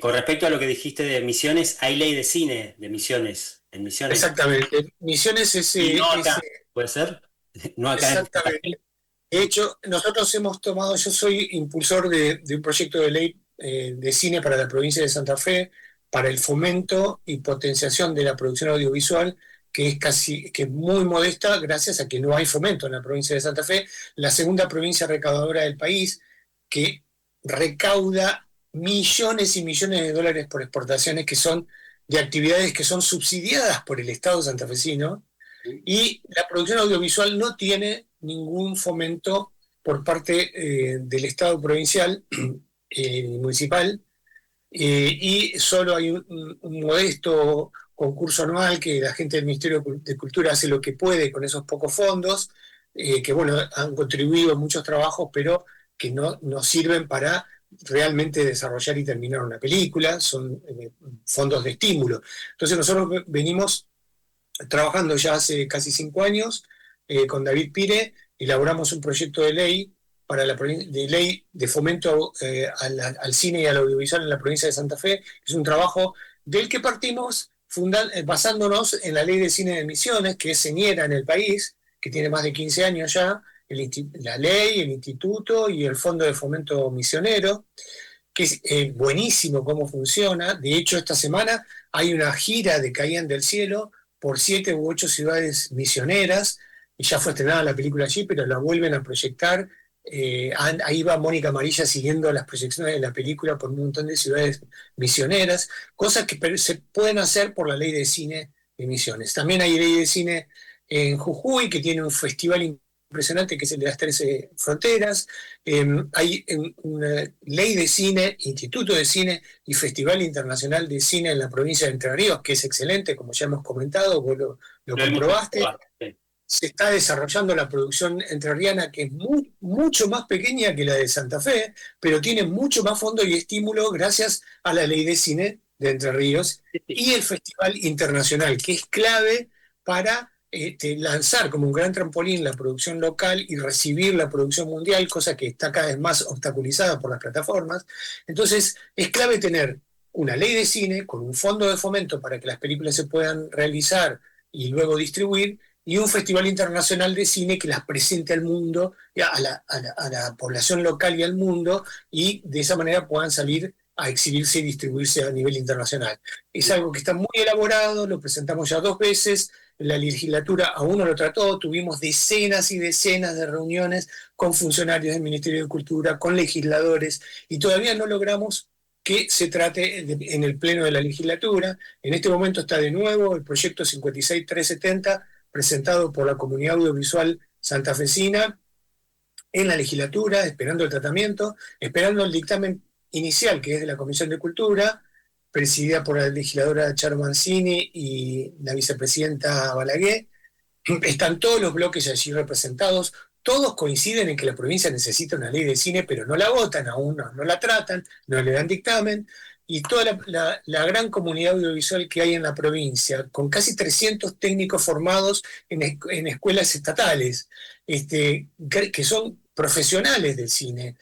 Con respecto a lo que dijiste de Misiones, hay ley de cine de Misiones. En Misiones. Exactamente. Misiones es... no acá, ¿puede ser? No acá. Exactamente. De hecho, nosotros hemos tomado, yo soy impulsor de un proyecto de ley de cine para la provincia de Santa Fe, para el fomento y potenciación de la producción audiovisual, que es muy modesta gracias a que no hay fomento en la provincia de Santa Fe, la segunda provincia recaudadora del país, que recauda millones y millones de dólares por exportaciones que son de actividades que son subsidiadas por el Estado santafesino, y la producción audiovisual no tiene ningún fomento por parte del Estado provincial y municipal, y solo hay un modesto concurso anual que la gente del Ministerio de Cultura hace lo que puede con esos pocos fondos, que bueno, han contribuido en muchos trabajos, pero que no sirven para realmente desarrollar y terminar una película, son fondos de estímulo. Entonces nosotros venimos trabajando ya hace casi 5 años con David Pire, elaboramos un proyecto de ley de ley de fomento al cine y al audiovisual en la provincia de Santa Fe. Es un trabajo del que partimos basándonos en la ley de cine de Misiones, que es señera en el país, que tiene más de 15 años ya, la ley, el instituto y el fondo de fomento misionero, que es buenísimo cómo funciona. De hecho, esta semana hay una gira de Caían del Cielo por 7 u 8 ciudades misioneras, y ya fue estrenada la película allí, pero la vuelven a proyectar. Ahí va Mónica Amarilla siguiendo las proyecciones de la película por un montón de ciudades misioneras, cosas que se pueden hacer por la ley de cine de Misiones. También hay ley de cine en Jujuy, que tiene un festival impresionante que es el de las 13 fronteras. Hay una ley de cine, Instituto de Cine y Festival Internacional de Cine en la provincia de Entre Ríos, que es excelente, como ya hemos comentado, vos lo comprobaste. Se está desarrollando la producción entrerriana, que es mucho más pequeña que la de Santa Fe, pero tiene mucho más fondo y estímulo gracias a la ley de cine de Entre Ríos y el Festival Internacional, que es clave para lanzar como un gran trampolín la producción local y recibir la producción mundial, cosa que está cada vez más obstaculizada por las plataformas. Entonces es clave tener una ley de cine con un fondo de fomento para que las películas se puedan realizar y luego distribuir, y un festival internacional de cine que las presente al mundo, a la población local y al mundo, y de esa manera puedan salir a exhibirse y distribuirse a nivel internacional. Es algo que está muy elaborado, lo presentamos ya 2 veces, la legislatura aún no lo trató, tuvimos decenas y decenas de reuniones con funcionarios del Ministerio de Cultura, con legisladores, y todavía no logramos que se trate en el pleno de la legislatura. En este momento está de nuevo el proyecto 56370, presentado por la comunidad audiovisual santafesina en la legislatura, esperando el tratamiento, esperando el dictamen inicial, que es de la Comisión de Cultura, presidida por la legisladora Charo Mancini y la vicepresidenta Balaguer. Están todos los bloques allí representados, todos coinciden en que la provincia necesita una ley de cine, pero no la votan aún, no la tratan, no le dan dictamen, y toda la gran comunidad audiovisual que hay en la provincia, con casi 300 técnicos formados en escuelas estatales, que son profesionales del cine,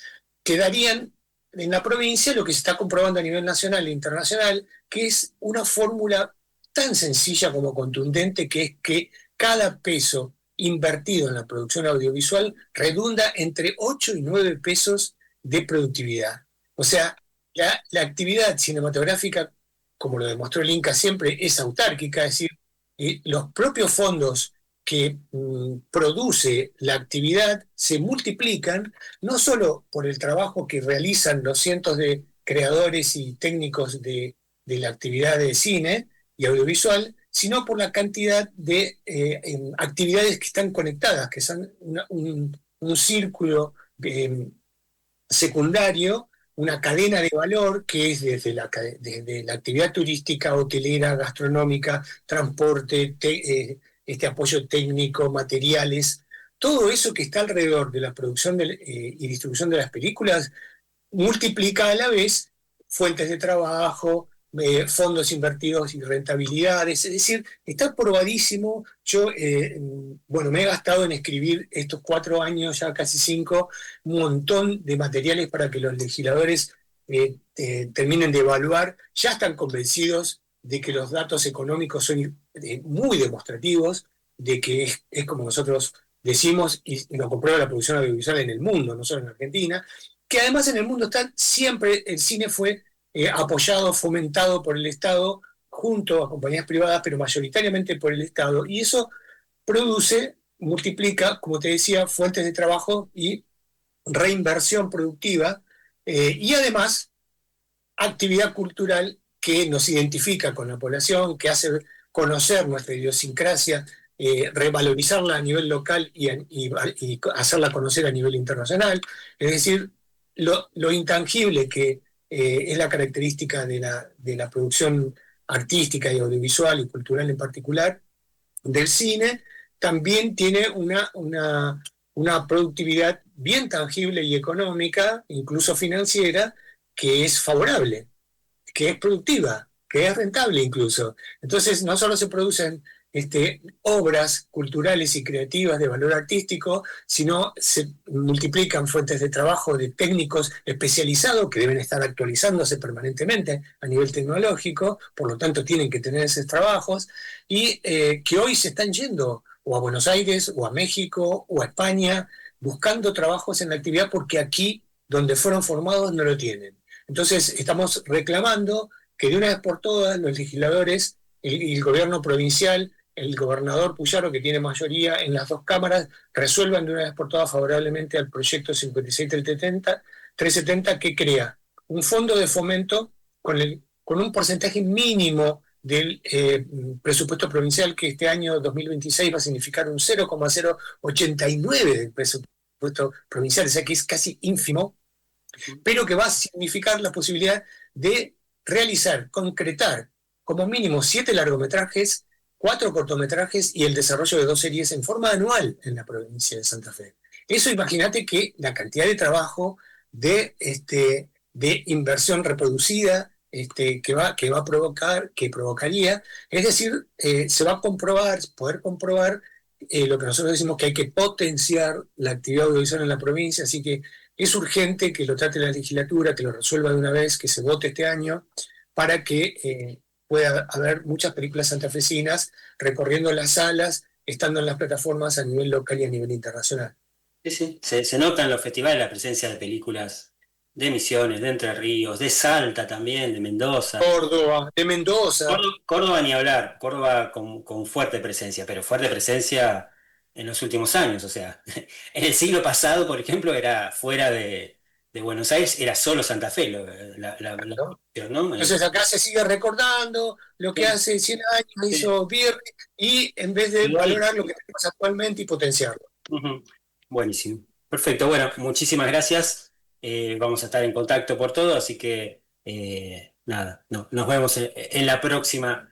que darían en la provincia lo que se está comprobando a nivel nacional e internacional, que es una fórmula tan sencilla como contundente, que es que cada peso invertido en la producción audiovisual redunda entre 8 y 9 pesos de productividad. O sea, la actividad cinematográfica, como lo demostró el Inca siempre, es autárquica, es decir, los propios fondos que produce la actividad se multiplican, no solo por el trabajo que realizan los cientos de creadores y técnicos de la actividad de cine y audiovisual, sino por la cantidad de actividades que están conectadas, que son un círculo secundario, una cadena de valor que es desde la actividad turística, hotelera, gastronómica, transporte, apoyo técnico, materiales, todo eso que está alrededor de la producción y distribución de las películas, multiplica a la vez fuentes de trabajo, fondos invertidos y rentabilidades. Es decir, está probadísimo. Yo me he gastado en escribir estos 4 años, ya casi 5, un montón de materiales para que los legisladores terminen de evaluar. Ya están convencidos de que los datos económicos son muy demostrativos, de que es como nosotros decimos, y lo comprueba la producción audiovisual en el mundo, no solo en Argentina, que además en el mundo siempre el cine fue apoyado, fomentado por el Estado, junto a compañías privadas, pero mayoritariamente por el Estado, y eso multiplica, como te decía, fuentes de trabajo y reinversión productiva, y además actividad cultural que nos identifica con la población, que hace conocer nuestra idiosincrasia, revalorizarla a nivel local y hacerla conocer a nivel internacional. Es decir, lo intangible que es la característica de la producción artística y audiovisual y cultural en particular del cine, también tiene una productividad bien tangible y económica, incluso financiera, que es favorable, que es productiva, que es rentable incluso. Entonces no solo se producen obras culturales y creativas de valor artístico, sino se multiplican fuentes de trabajo de técnicos especializados que deben estar actualizándose permanentemente a nivel tecnológico, por lo tanto tienen que tener esos trabajos, y que hoy se están yendo o a Buenos Aires, o a México, o a España, buscando trabajos en la actividad porque aquí, donde fueron formados, no lo tienen. Entonces estamos reclamando que de una vez por todas los legisladores, el gobierno provincial, el gobernador Puyaro, que tiene mayoría en las 2 cámaras, resuelvan de una vez por todas favorablemente al proyecto 56370, que crea un fondo de fomento con un porcentaje mínimo del presupuesto provincial, que este año 2026 va a significar un 0,089 del presupuesto provincial, o sea que es casi ínfimo, pero que va a significar la posibilidad de realizar, concretar como mínimo 7 largometrajes, 4 cortometrajes y el desarrollo de 2 series en forma anual en la provincia de Santa Fe. Eso, imagínate que la cantidad de trabajo, de inversión reproducida que va a provocar, que provocaría, es decir, se va a poder comprobar lo que nosotros decimos, que hay que potenciar la actividad audiovisual en la provincia, así que es urgente que lo trate la legislatura, que lo resuelva de una vez, que se vote este año, para que pueda haber muchas películas santafesinas recorriendo las salas, estando en las plataformas a nivel local y a nivel internacional. Sí. Se nota en los festivales la presencia de películas de Misiones, de Entre Ríos, de Salta también, de Mendoza. Córdoba, de Mendoza. Córdoba ni hablar, Córdoba con fuerte presencia, pero fuerte presencia en los últimos años, o sea, en el siglo pasado, por ejemplo, era fuera de Buenos Aires, era solo Santa Fe, ¿no? Entonces acá se sigue recordando lo que hace 100 años hizo Birri, y en vez de valorar lo que tenemos actualmente y potenciarlo. Buenísimo. Perfecto, bueno, muchísimas gracias. Vamos a estar en contacto por todo, así que nos vemos en la próxima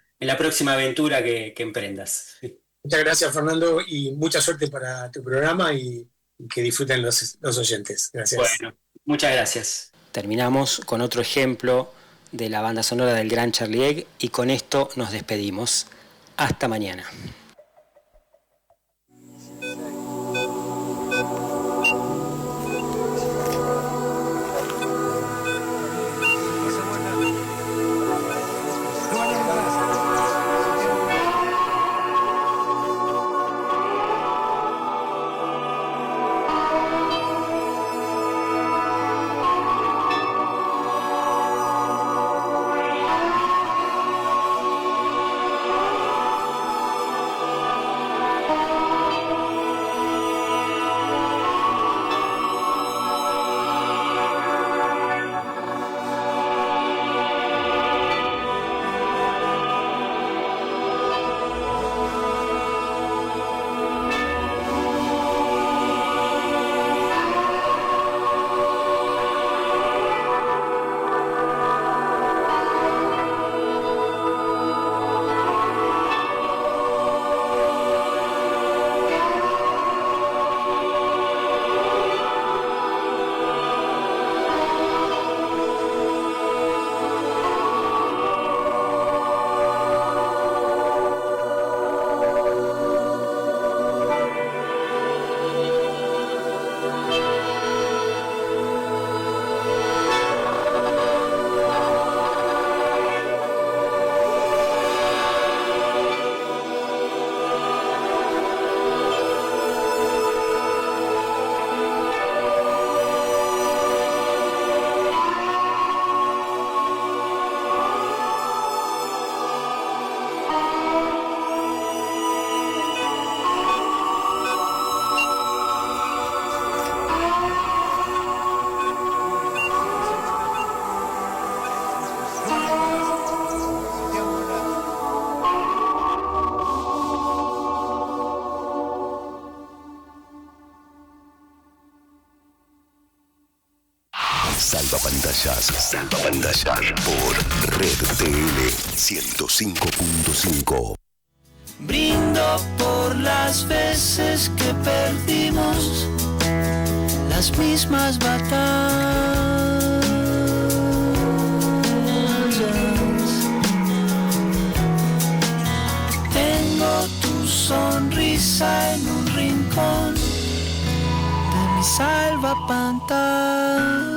aventura que emprendas. Muchas gracias, Fernando, y mucha suerte para tu programa y que disfruten los oyentes. Gracias. Bueno, muchas gracias. Terminamos con otro ejemplo de la banda sonora del gran Charlie Egg, y con esto nos despedimos. Hasta mañana. Salvapantallas por Red TL 105.5. Brindo por las veces que perdimos las mismas batallas. Tengo tu sonrisa en un rincón de mi salvapantalla.